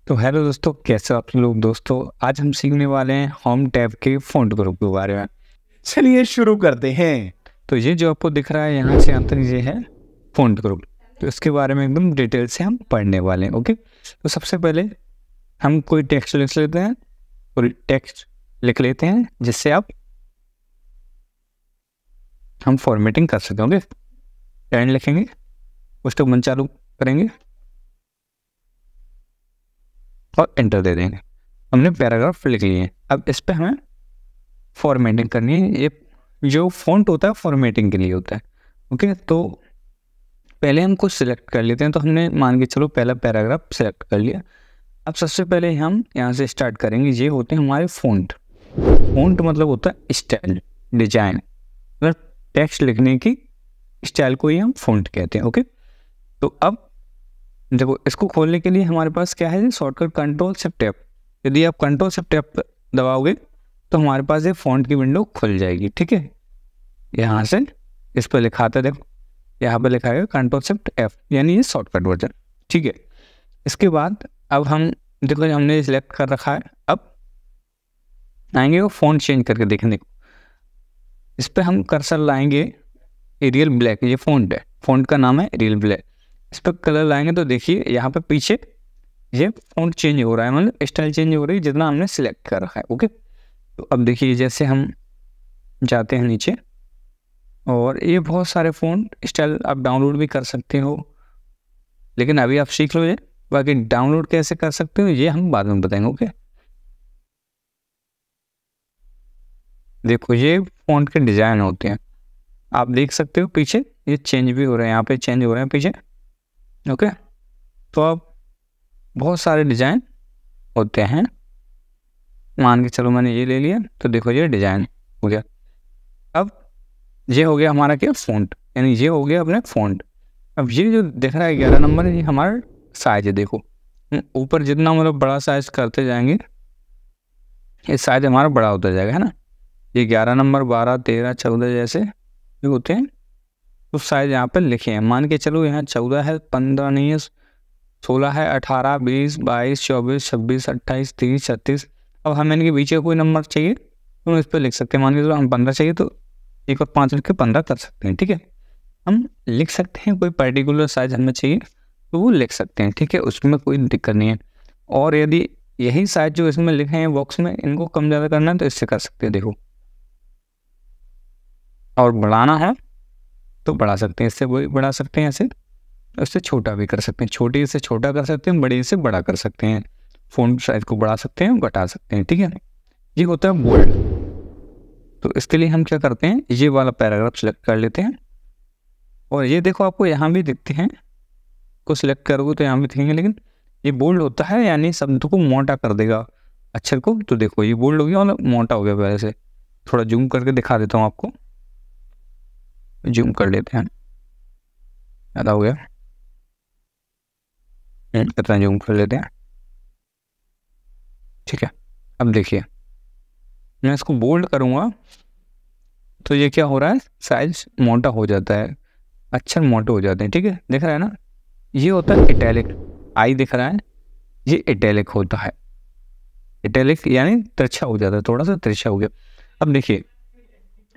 तो हेलो दोस्तों, कैसे हो आप लोग। दोस्तों आज हम सीखने वाले हैं होम टैब के फ़ॉन्ट ग्रुप के बारे में। चलिए शुरू करते हैं। तो ये जो आपको दिख रहा है यहाँ से यहाँ तक, ये है फ़ॉन्ट ग्रुप। तो इसके बारे में एकदम डिटेल से हम पढ़ने वाले हैं। ओके, तो सबसे पहले हम कोई टेक्स्ट लिख लेते हैं, कोई टेक्स्ट लिख लेते हैं जिससे हम फॉर्मेटिंग कर सकें। ओके, एंड लिखेंगे, उसको मन चालू करेंगे और एंटर दे देंगे। हमने पैराग्राफ लिख लिए हैं। अब इस पर हमें फॉर्मेटिंग करनी है। ये जो फ़ॉन्ट होता है फॉर्मेटिंग के लिए होता है। ओके, तो पहले हम कुछ सिलेक्ट कर लेते हैं। तो हमने मान के चलो पहला पैराग्राफ सिलेक्ट कर लिया। अब सबसे पहले हम यहाँ से स्टार्ट करेंगे। ये होते हैं हमारे फ़ॉन्ट। फ़ॉन्ट मतलब होता है स्टाइल, डिजाइन, मतलब टेक्स्ट लिखने की स्टाइल को ही हम फ़ॉन्ट कहते हैं। ओके, तो अब देखो, इसको खोलने के लिए हमारे पास क्या है, शॉर्टकट कंट्रोल शिफ्ट F। यदि आप कंट्रोल शिफ्ट F दबाओगे तो हमारे पास ये फ़ॉन्ट की विंडो खुल जाएगी। ठीक है, यहाँ से इस पर लिखा था, देखो यहाँ पर लिखा है कंट्रोल शिफ्ट F, यानी ये शॉर्टकट वर्जन। ठीक है, इसके बाद अब हम देखो हमने सिलेक्ट कर रखा है। अब आएंगे वो फ़ॉन्ट चेंज करके देखने को। इस पर हम कर्सर लाएंगे, एरियल ब्लैक, ये फ़ॉन्ट है, फ़ॉन्ट का नाम है एरियल ब्लैक। इस पर कलर लाएंगे तो देखिए यहाँ पे पीछे ये फ़ॉन्ट चेंज हो रहा है, मतलब स्टाइल चेंज हो रही है जितना हमने सिलेक्ट कर रखा है। ओके, तो अब देखिए जैसे हम जाते हैं नीचे, और ये बहुत सारे फ़ॉन्ट स्टाइल आप डाउनलोड भी कर सकते हो, लेकिन अभी आप सीख लो ये। बाकी डाउनलोड कैसे कर सकते हो ये हम बाद में बताएंगे। ओके, देखो ये फ़ॉन्ट के डिज़ाइन होते हैं, आप देख सकते हो पीछे ये चेंज भी हो रहे हैं, यहाँ पे चेंज हो रहे हैं पीछे। ओके, तो अब बहुत सारे डिज़ाइन होते हैं। मान के चलो मैंने ये ले लिया, तो देखो ये डिज़ाइन हो गया। अब ये हो गया हमारा क्या, फ़ॉन्ट, यानी ये हो गया अपने फ़ॉन्ट। अब ये जो दिख रहा है 11 नंबर, ये हमारा साइज है। देखो ऊपर जितना मतलब बड़ा साइज करते जाएंगे ये साइज हमारा बड़ा होता जाएगा, है ना। ये 11 नंबर, 12, 13, 14 जैसे जो होते हैं तो साइज यहाँ पर लिखे हैं। मान के चलो यहाँ 14 है, 15 नहीं है, 16 है, 18, 20, 22, 24, 26, 28, 30, 36। अब हमें इनके बीच कोई नंबर चाहिए तो हम इस पर लिख सकते हैं। मान के चलो हम 15 चाहिए तो 1 और 5 लिख के 15 कर सकते हैं। ठीक है, हम लिख सकते हैं, कोई पर्टिकुलर साइज हमें चाहिए तो वो लिख सकते हैं। ठीक है, उसमें कोई दिक्कत नहीं है। और यदि यही साइज जो इसमें लिखे हैं बॉक्स में, इनको कम ज़्यादा करना है तो इससे कर सकते हैं। देखो, और बढ़ाना है तो बढ़ा सकते हैं, इससे वही बढ़ा सकते हैं, ऐसे उससे छोटा भी कर सकते हैं। छोटे से छोटा कर सकते हैं, बड़े से बड़ा कर सकते हैं, फ़ॉन्ट साइज को बढ़ा सकते हैं, घटा सकते हैं। ठीक है, ये होता है बोल्ड। तो इसके लिए हम क्या करते हैं, ये वाला पैराग्राफ सेलेक्ट कर लेते हैं। और ये देखो आपको यहाँ भी दिखते हैं, को सिलेक्ट करोगे तो यहाँ भी दिखेंगे, लेकिन ये बोल्ड होता है, यानी शब्द को मोटा कर देगा अक्षर को। तो देखो ये बोल्ड हो गया, मतलब मोटा हो गया। पहले से थोड़ा जूम करके दिखा देता हूँ आपको, जूम कर लेते हैं, ज़्यादा हो गया, कितना जूम कर लेते हैं। ठीक है, अब देखिए मैं इसको बोल्ड करूँगा तो ये क्या हो रहा है, साइज मोटा हो जाता है, अक्षर मोटे हो जाते हैं। ठीक है, दिख रहा है ना। ये होता है इटैलिक, आई दिख रहा है, ये इटैलिक होता है। इटैलिक यानी तिरछा हो जाता है, थोड़ा सा तिरछा हो गया। अब देखिए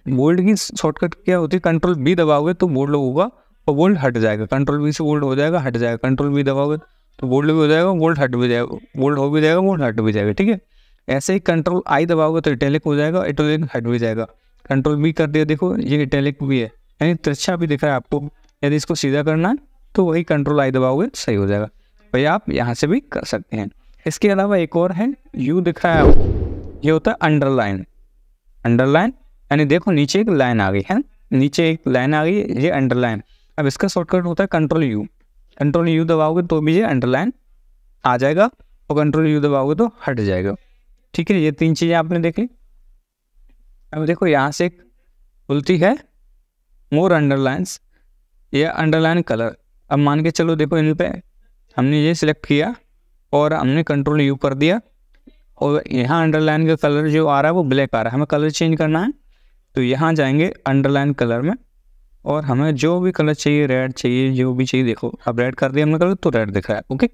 बोल्ड की शॉर्टकट क्या होती है, कंट्रोल बी दबाओगे तो बोल्ड होगा और बोल्ड हट जाएगा। कंट्रोल बी से बोल्ड हो जाएगा, हट जाएगा। कंट्रोल बी दबाओगे तो बोल्ड भी हो जाएगा, बोल्ड हट भी जाएगा, बोल्ड हो भी जाएगा, बोल्ड हट भी जाएगा। ठीक है, ऐसे ही कंट्रोल आई दबाओगे तो इटैलिक हो जाएगा, इटैलिक हट भी जाएगा। कंट्रोल बी कर दिया, देखो ये इटैलिक भी है, यानी तिरछा भी दिख रहा है आपको। यदि इसको सीधा करना है तो वही कंट्रोल आई दबाओगे सही हो जाएगा। भाई आप यहाँ से भी कर सकते हैं। इसके अलावा एक और है, यू दिख रहा है आपको, ये होता है अंडरलाइन। अंडरलाइन यानी देखो नीचे एक लाइन आ गई है, नीचे एक लाइन आ गई, ये अंडरलाइन। अब इसका शॉर्टकट होता है कंट्रोल यू। कंट्रोल यू दबाओगे तो भी ये अंडरलाइन आ जाएगा, और कंट्रोल यू दबाओगे तो हट जाएगा। ठीक है, ये 3 चीज़ें आपने देख ली। अब देखो यहाँ से एक खुलती है मोर अंडरलाइंस, ये अंडरलाइन कलर। अब मान के चलो देखो इन पे हमने ये सिलेक्ट किया और हमने कंट्रोल यू कर दिया, और यहाँ अंडरलाइन का कलर जो आ रहा है वो ब्लैक आ रहा है। हमें कलर चेंज करना है तो यहाँ जाएंगे अंडरलाइन कलर में, और हमें जो भी कलर चाहिए, रेड चाहिए, जो भी चाहिए, देखो अब रेड कर दिया हमने कलर तो रेड दिख रहा है। ओके,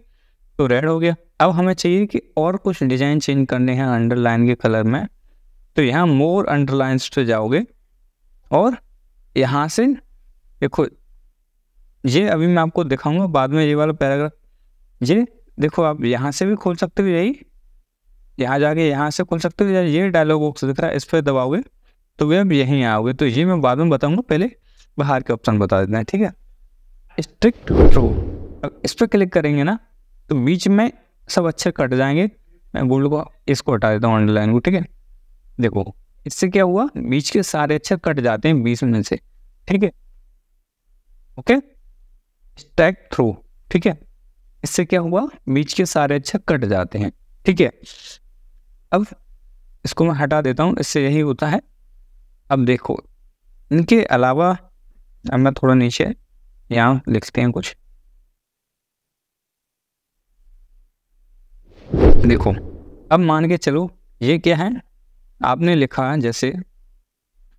तो रेड हो गया। अब हमें चाहिए कि और कुछ डिजाइन चेंज करने हैं अंडरलाइन के कलर में, तो यहाँ मोर अंडरलाइंस पे जाओगे और यहाँ से देखो, ये अभी मैं आपको दिखाऊंगा बाद में ये वाला पैराग्राफ। ये देखो, आप यहाँ से भी खोल सकते हो, यही यहाँ जाके यहाँ से खोल सकते हो, या ये डायलॉग बॉक्स दिख रहा है इस पर दबाओगे तो वे अब यहीं आओगे। तो ये मैं बाद में बताऊंगा, पहले बाहर के ऑप्शन बता देते हैं, ठीक है। स्ट्रिक्ट थ्रू, अब इस पर क्लिक करेंगे ना तो बीच में सब अक्षर कट जाएंगे। मैं बोल्ड को इसको हटा देता हूँ, अंडरलाइन को, ठीक है। देखो इससे क्या हुआ, बीच के सारे अक्षर कट जाते हैं 20 में से, ठीक है। ओके, स्ट्राइक थ्रू, ठीक है। इससे क्या हुआ, बीच के सारे अक्षर कट जाते हैं, ठीक है। अब इसको मैं हटा देता हूँ, इससे यही होता है। अब देखो इनके अलावा, अब मैं थोड़ा नीचे यहाँ लिखते हैं कुछ, देखो अब मान के चलो ये क्या है, आपने लिखा है जैसे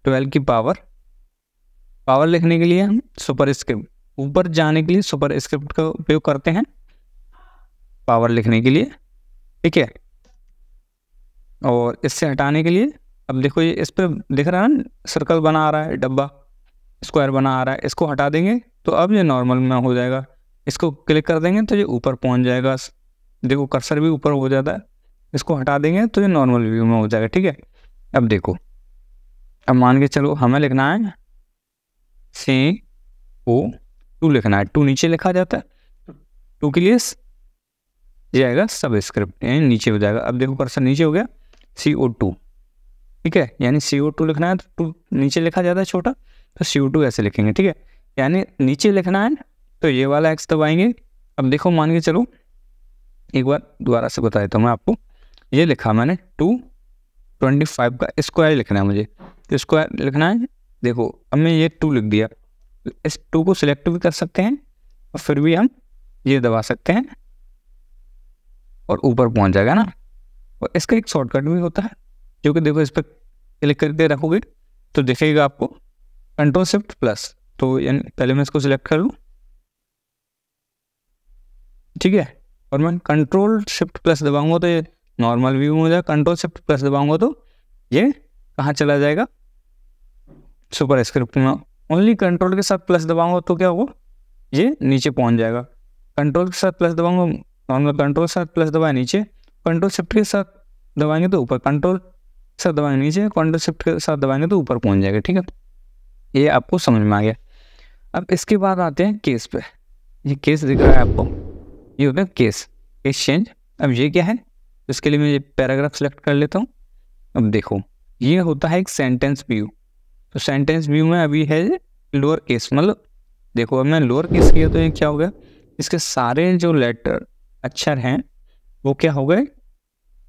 12 की पावर लिखने के लिए हम सुपर स्क्रिप्ट, ऊपर जाने के लिए सुपर स्क्रिप्ट का उपयोग करते हैं पावर लिखने के लिए, ठीक है। और इससे हटाने के लिए, अब देखो ये इस पर दिख रहा है ना, सर्कल बना आ रहा है, डब्बा स्क्वायर बना आ रहा है, इसको हटा देंगे तो अब ये नॉर्मल में हो जाएगा। इसको क्लिक कर देंगे तो ये ऊपर पहुंच जाएगा, देखो कर्सर भी ऊपर हो जाता है। इसको हटा देंगे तो ये नॉर्मल व्यू में हो जाएगा, ठीक है। अब देखो, अब मान के चलो हमें लिखना है CO2 लिखना है, 2 नीचे लिखा जाता है, 2 के लिए जाएगा सब स्क्रिप्ट, यानी नीचे हो जाएगा। अब देखो कर्सर नीचे हो गया, CO2, ठीक है, यानी CO2 लिखना है तो 2 नीचे लिखा जाता है छोटा, तो CO2 ऐसे लिखेंगे, ठीक है। यानी नीचे लिखना है तो ये वाला X दबाएंगे। अब देखो मान के चलो, एक बार दोबारा से बता देता हूँ मैं आपको, ये लिखा मैंने 225 का स्क्वायर लिखना है मुझे, तो स्क्वायर लिखना है। देखो अब मैं ये 2 लिख दिया, इस 2 को सिलेक्ट भी कर सकते हैं और फिर भी हम ये दबा सकते हैं और ऊपर पहुंच जाएगा ना। और इसका एक शॉर्टकट भी होता है, जो कि देखो इस पर क्लिक करके रखोगे तो दिखेगा आपको Ctrl+Shift+। तो यानी पहले मैं इसको सिलेक्ट कर लूँ, ठीक है, और मैं Ctrl+Shift+ दबाऊंगा तो ये नॉर्मल व्यू में हो जाएगा। Ctrl+Shift+ दबाऊंगा तो ये कहाँ चला जाएगा, सुपर स्क्रिप्ट में। ओनली कंट्रोल के साथ प्लस दबाऊंगा तो क्या होगा, ये नीचे पहुंच जाएगा। कंट्रोल के साथ प्लस दबाऊंगा, नॉर्मल कंट्रोल के साथ प्लस दबाए नीचे, कंट्रोल शिफ्ट के साथ दबाएंगे तो ऊपर, कंट्रोल के साथ दबाएंगे नीचे, कंट्रोल शिफ्ट के साथ दबाएंगे तो ऊपर पहुंच जाएगा, ठीक है। ये आपको समझ में आ गया। अब इसके बाद आते हैं केस पे। ये केस दिख रहा है आपको, ये होता है केस चेंज। अब ये क्या है, इसके लिए मैं ये पैराग्राफ सेलेक्ट कर लेता हूँ। अब देखो ये होता है एक सेंटेंस व्यू। तो सेंटेंस व्यू में अभी है लोअर केस, मतलब देखो अब मैं लोअर केस किया तो ये क्या हो गया, इसके सारे जो लेटर अक्षर हैं वो क्या हो गए,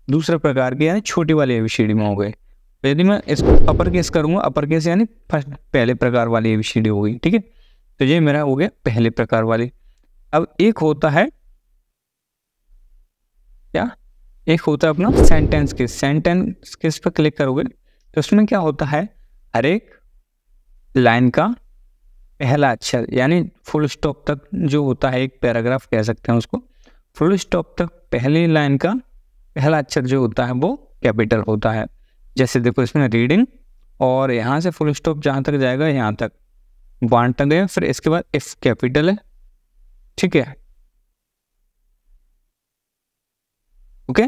दूसरे प्रकार के यानी छोटी वाली ABCD में हो गए। तो यदि मैं इसको अपर केस करूँगा, अपर केस यानी फर्स्ट पहले प्रकार वाली ABCD हो गई, ठीक है। तो ये मेरा हो गया पहले प्रकार वाली। अब एक होता है क्या, एक होता है अपना सेंटेंस केस। सेंटेंस केस पर क्लिक करोगे तो उसमें क्या होता है, हर एक लाइन का पहला अक्षर यानी फुल स्टॉप तक जो होता है, एक पैराग्राफ कह सकते हैं उसको, फुल स्टॉप तक पहली लाइन का पहला अक्षर जो होता है वो कैपिटल होता है। जैसे देखो इसमें रीडिंग, और यहाँ से फुल स्टॉप जहाँ तक जाएगा यहाँ तक बांट तक गए, फिर इसके बाद F कैपिटल है, ठीक है, ओके।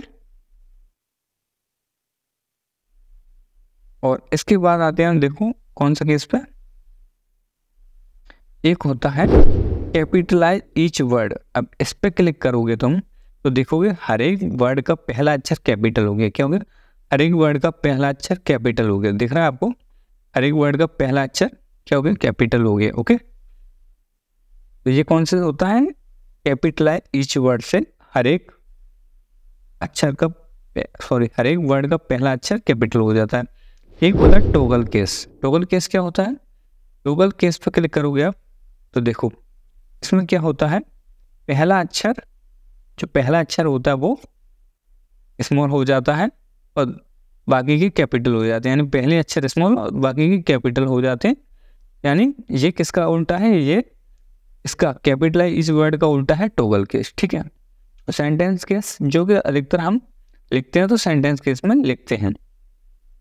और इसके बाद आते हैं देखो कौन सा केस पे, एक होता है कैपिटलाइज ईच वर्ड। अब इस पे क्लिक करोगे तुम तो देखोगे हर एक वर्ड का पहला अक्षर कैपिटल हो गया। क्या हो गया, हर एक वर्ड का पहला अक्षर कैपिटल हो गया। दिख रहा है आपको, हर एक वर्ड का पहला अक्षर क्या हो गया, कैपिटल हो गया, ओके। तो ये कौन सा होता है, कैपिटलाइज ईच वर्ड से हर एक अक्षर का हर एक वर्ड का पहला अक्षर कैपिटल हो जाता है। एक होता है टॉगल केस। टॉगल केस क्या होता है, टॉगल केस पर क्लिक करोगे आप तो देखो इसमें क्या होता है, पहला अक्षर जो पहला अक्षर होता है वो स्मॉल हो जाता है और बाकी की कैपिटल हो जाते हैं, यानी पहले अक्षर स्मॉल और बाकी की कैपिटल हो जाते हैं। यानी ये किसका उल्टा है, ये इसका कैपिटलाइज इस वर्ड का उल्टा है टॉगल केस, ठीक है। सेंटेंस केस जो कि अधिकतर हम लिखते हैं तो सेंटेंस केस में लिखते हैं,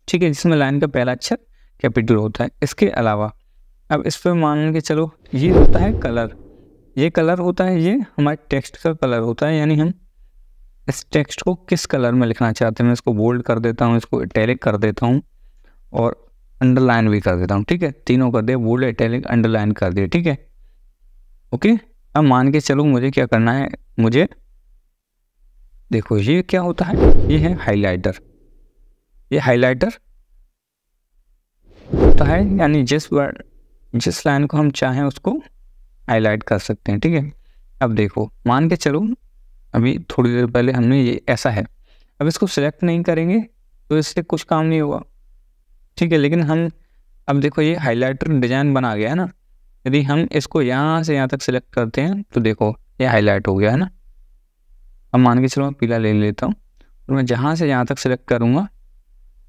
ठीक है, जिसमें लाइन का पहला अक्षर कैपिटल होता है। इसके अलावा अब इस पर मान के चलो ये होता है कलर, ये कलर होता है, ये हमारे टेक्स्ट का कलर होता है, यानी हम इस टेक्स्ट को किस कलर में लिखना चाहते हैं। मैं इसको बोल्ड कर देता हूँ, इसको इटैलिक कर देता हूँ और अंडरलाइन भी कर देता हूँ, ठीक है, तीनों कर दिया, बोल्ड इटैलिक अंडरलाइन कर दिया, ठीक है, ओके। अब मान के चलो मुझे क्या करना है, मुझे देखो ये क्या होता है, ये है हाइलाइटर। ये हाइलाइटर होता है यानी जिस लाइन को हम चाहें उसको हाईलाइट कर सकते हैं, ठीक है। अब देखो मान के चलो अभी थोड़ी देर पहले हमने ये ऐसा है, अब इसको सिलेक्ट नहीं करेंगे तो इससे कुछ काम नहीं होगा, ठीक है, लेकिन हम अब देखो ये हाइलाइटर डिजाइन बना गया है ना, यदि हम इसको यहाँ से यहाँ तक सिलेक्ट करते हैं तो देखो ये हाईलाइट हो गया है ना। अब मान के चलो मैं पीला ले लेता हूँ और मैं जहाँ से यहाँ तक सिलेक्ट करूँगा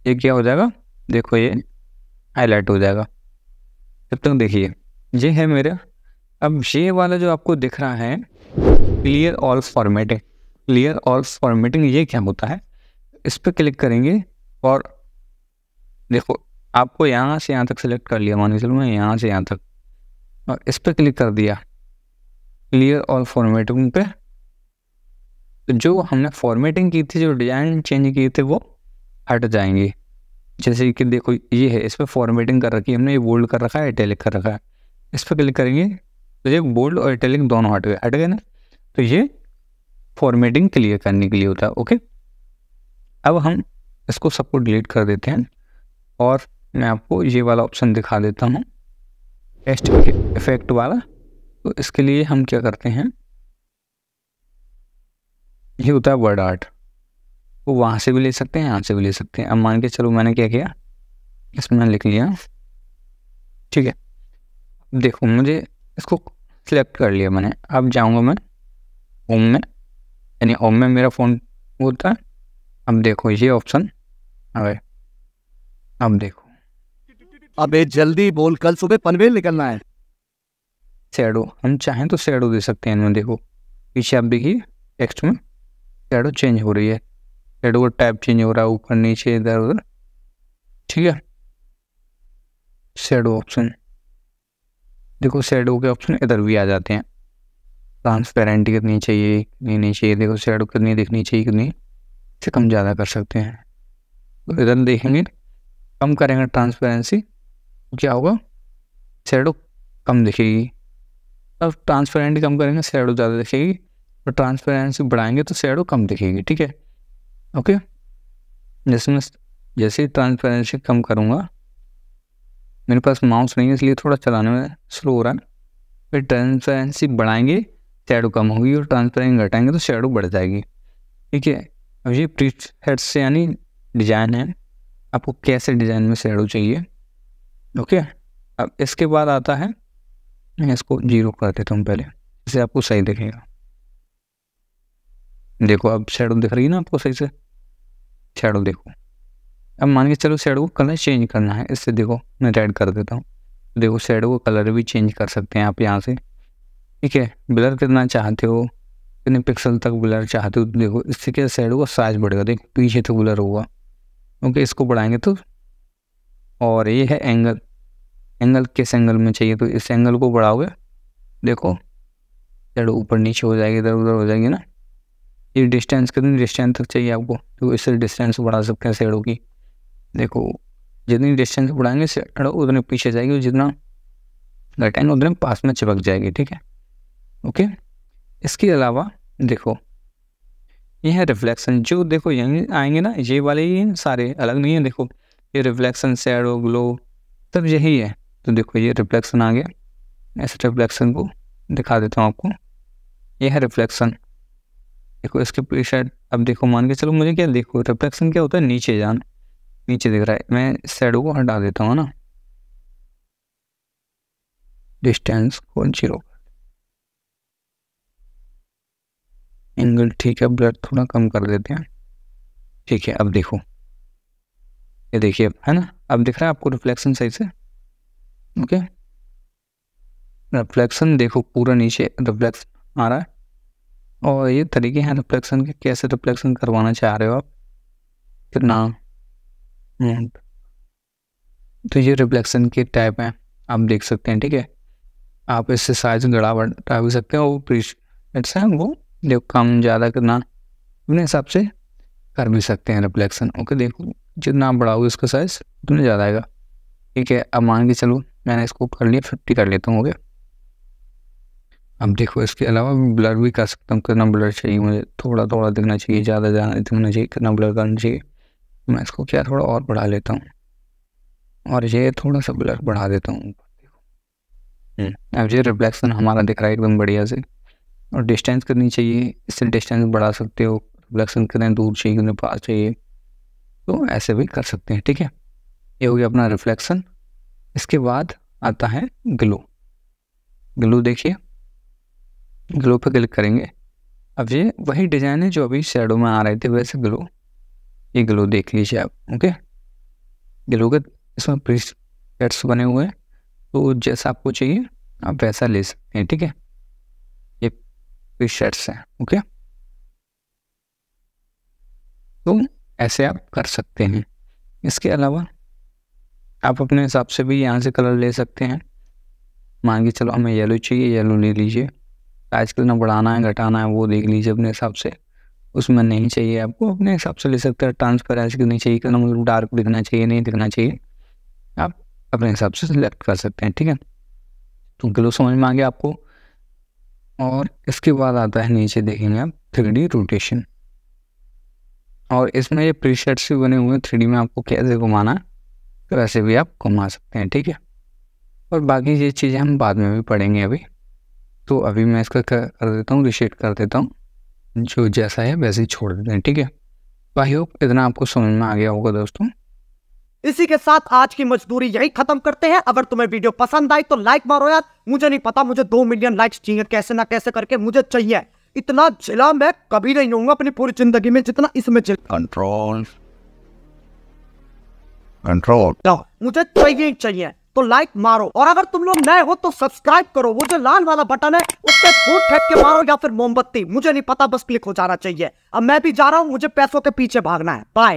ये क्या हो जाएगा, देखो ये हाईलाइट हो जाएगा। जब तक देखिए ये है मेरा, अब ये वाला जो आपको दिख रहा है clear all formatting, clear all formatting ये क्या होता है, इस पर क्लिक करेंगे और देखो आपको यहाँ से यहाँ तक सिलेक्ट कर लिया, मान के चलो मैं यहाँ से यहाँ तक, और इस पर क्लिक कर दिया क्लियर ऑल फॉर्मेटिंग पे, तो जो हमने फॉर्मेटिंग की थी, जो डिज़ाइन चेंज किए थे वो हट जाएंगे। जैसे कि देखो ये है, इस पर फॉर्मेटिंग कर रखी है हमने, ये बोल्ड कर रखा है, इटैलिक कर रखा है, इस पर क्लिक करेंगे तो ये बोल्ड और इटैलिक दोनों हट गए ना, तो ये फॉर्मेटिंग क्लियर करने के लिए होता है, ओके। अब हम इसको सबको डिलीट कर देते हैं और मैं आपको ये वाला ऑप्शन दिखा देता हूँ, टेक्स्ट इफेक्ट वाला। तो इसके लिए हम क्या करते हैं, ये होता है वर्ड आर्ट, वो वहाँ से भी ले सकते हैं, यहाँ से भी ले सकते हैं। अब मान के चलो मैंने क्या किया, इसमें लिख लिया, ठीक है। देखो मुझे इसको सिलेक्ट कर लिया मैंने, अब जाऊँगा मैं होम में, यानी होम में मेरा फ़ोन होता है। अब देखो ये ऑप्शन आ गए, अब देखो अबे जल्दी बोल, कल सुबह पनवेल निकलना है। शैडो, हम चाहें तो शैडो दे सकते हैं इनमें, देखो पीछे आप देखिए टेक्स्ट में शैडो चेंज हो रही है, शैडो का टाइप चेंज हो रहा है, ऊपर नीचे इधर उधर, ठीक है। शैडो ऑप्शन देखो, शैडो के ऑप्शन इधर भी आ जाते हैं, ट्रांसपेरेंट कितनी चाहिए कितनी नहीं चाहिए, देखो शैडो कितनी दिखनी चाहिए कितनी, से कम ज़्यादा कर सकते हैं। तो इधर देखेंगे कम करेंगे ट्रांसपेरेंसी, क्या होगा, शैडो कम दिखेगी। अब ट्रांसपेरेंट कम करेंगे शैडो ज़्यादा दिखेगी, और ट्रांसपेरेंसी बढ़ाएंगे तो शैडो कम दिखेगी, ठीक है, ओके। जैसे ही ट्रांसपेरेंसी कम करूँगा, मेरे पास माउस नहीं है इसलिए थोड़ा चलाने में स्लो हो रहा है, फिर ट्रांसपेरेंसी बढ़ाएंगे शैडो कम होगी, और ट्रांसपेरेंसी घटाएंगे तो शैडो बढ़ जाएगी, ठीक है। अब ये प्रीसेट से यानी डिज़ाइन है, आपको कैसे डिज़ाइन में शैडो चाहिए, ओके। अब इसके बाद आता है, मैं इसको 0 कर देता हूँ पहले, इससे आपको सही दिखेगा। देखो अब शैडो दिख रही है ना आपको सही से, शैडो देखो। अब मान के चलो शैडो को कलर चेंज करना है, इससे देखो मैं रेड कर देता हूँ, देखो शैडो को कलर भी चेंज कर सकते हैं आप यहाँ से, ठीक है। ब्लर कितना चाहते हो, कितने पिक्सल तक ब्लर चाहते हो, देखो इससे क्या शैडो का साइज बढ़ेगा, देखो पीछे तो ब्लर होगा, ओके। इसको बढ़ाएंगे तो, और ये है एंगल, एंगल किस एंगल में चाहिए तो इस एंगल को बढ़ाओगे, देखो शैडो ऊपर नीचे हो जाएगी, इधर उधर हो जाएगी ना। ये डिस्टेंस कितनी डिस्टेंस तक चाहिए आपको, तो इससे डिस्टेंस बढ़ा सकते हैं शैडो की, देखो जितनी डिस्टेंस बढ़ाएंगे शैडो उतने पीछे जाएगी, और जितना घटाएंगे उतने पास में चिपक जाएगी, ठीक है, ओके। इसके अलावा देखो ये है रिफ्लेक्शन, जो देखो यहीं आएंगे ना, ये वाले ही सारे अलग नहीं है, देखो ये रिफ्लेक्शन शैडो ग्लो सब यही है। तो देखो ये रिफ्लेक्शन आ गया, ऐसे रिफ्लेक्शन को दिखा देता हूँ आपको, ये है रिफ्लेक्शन, देखो इसके पीछे। अब देखो मान के चलो मुझे क्या, देखो रिफ्लेक्शन क्या होता है, नीचे जान, नीचे दिख रहा है, मैं शैडो को हटा देता हूँ ना, डिस्टेंस को 0, एंगल ठीक है, ब्लर थोड़ा कम कर देते हैं, ठीक है। अब देखो ये देखिए है ना, अब दिख रहा है आपको रिफ्लेक्शन सही से, ओके। रिफ्लेक्शन देखो पूरा नीचे रिफ्लेक्शन आ रहा है, और ये तरीके हैं रिफ्लेक्शन के, कैसे रिफ्लेक्शन करवाना चाह रहे हो आप, कितना तो ये रिफ्लेक्शन के टाइप हैं, आप देख सकते हैं। ठीक है, आप इससे साइज गड़ा बढ़ा भी सकते हैं, वो प्रीसेट्स हैं, वो देखो कम ज़्यादा करना अपने हिसाब से कर भी सकते हैं रिफ्लेक्शन। ओके, देखो जितना आप बढ़ाओगे इसका साइज उतना ज़्यादा आएगा। ठीक है, अब मान के चलो मैंने इसको कर लिया 50 कर लेता हूँ। ओके, अब देखो इसके अलावा ब्लर भी कर सकता हूँ, कितना ब्लर चाहिए मुझे, थोड़ा थोड़ा दिखना चाहिए, ज़्यादा दिखना चाहिए, कितना ब्लर करना चाहिए। मैं इसको क्या थोड़ा और बढ़ा लेता हूँ और ये थोड़ा सा ब्लर बढ़ा देता हूँ। अब ये रिफ्लेक्शन हमारा दिख रहा है एकदम बढ़िया से। और डिस्टेंस कितनी चाहिए, इससे डिस्टेंस बढ़ा सकते हो, रिफ्लेक्शन कितने दूर चाहिए, कितने पास चाहिए, तो ऐसे भी कर सकते हैं। ठीक है, ये हो गया अपना रिफ्लेक्शन। इसके बाद आता है ग्लो। ग्लो देखिए, ग्लो पे क्लिक करेंगे। अब ये वही डिज़ाइन है जो अभी शैडो में आ रहे थे, वैसे ग्लो, ये ग्लो देख लीजिए आप। ओके, ग्लो के इसमें प्रीसेट्स बने हुए हैं, तो जैसा आपको चाहिए आप वैसा ले सकते हैं। ठीक है, ये प्रीसेट्स हैं। ओके, तो ऐसे आप कर सकते हैं। इसके अलावा आप अपने हिसाब से भी यहाँ से कलर ले सकते हैं। मान के चलो हमें येलो चाहिए, येलो ले लीजिए। साइज कितना बढ़ाना है घटाना है वो देख लीजिए अपने हिसाब से। उसमें नहीं चाहिए आपको अपने हिसाब से ले सकते हैं। ट्रांसपेरेंसी कितनी चाहिए, कितना मतलब डार्क दिखना चाहिए, नहीं दिखना चाहिए, आप अपने हिसाब से सिलेक्ट कर सकते हैं। ठीक है, तो ग्लो समझ में आ गया आपको। और इसके बाद आता है नीचे देखेंगे आप 3D रोटेशन, और इसमें ये प्रीसेट्स भी बने हुए हैं 3D में, आपको कैसे घुमाना है तो वैसे भी आप घुमा सकते हैं। ठीक है, और बाकी ये चीज़ें हम बाद में भी पढ़ेंगे अभी। तो अभी मैं इसका कर देता हूँ, रिसेट कर देता हूँ, जो जैसा है वैसे ही छोड़ देते हैं। ठीक है, तो आई होप इतना आपको समझ में आ गया होगा दोस्तों। इसी के साथ आज की मजदूरी यही खत्म करते हैं। अगर तुम्हें वीडियो पसंद आई तो लाइक मारो यार। मुझे नहीं पता, मुझे 2 मिलियन लाइक्स चाहिए, कैसे ना कैसे करके मुझे चाहिए। इतना जिला मैं कभी नहीं होऊंगा अपनी पूरी जिंदगी में जितना इसमें कंट्रोल कंट्रोल मुझे चाहिए। तो लाइक मारो, और अगर तुम लोग नए हो तो सब्सक्राइब करो। वो जो लाल वाला बटन है उस पे फूट फेंक के मारो या फिर मोमबत्ती, मुझे नहीं पता, बस क्लिक हो जाना चाहिए। अब मैं भी जा रहा हूं, मुझे पैसों के पीछे भागना है। बाय।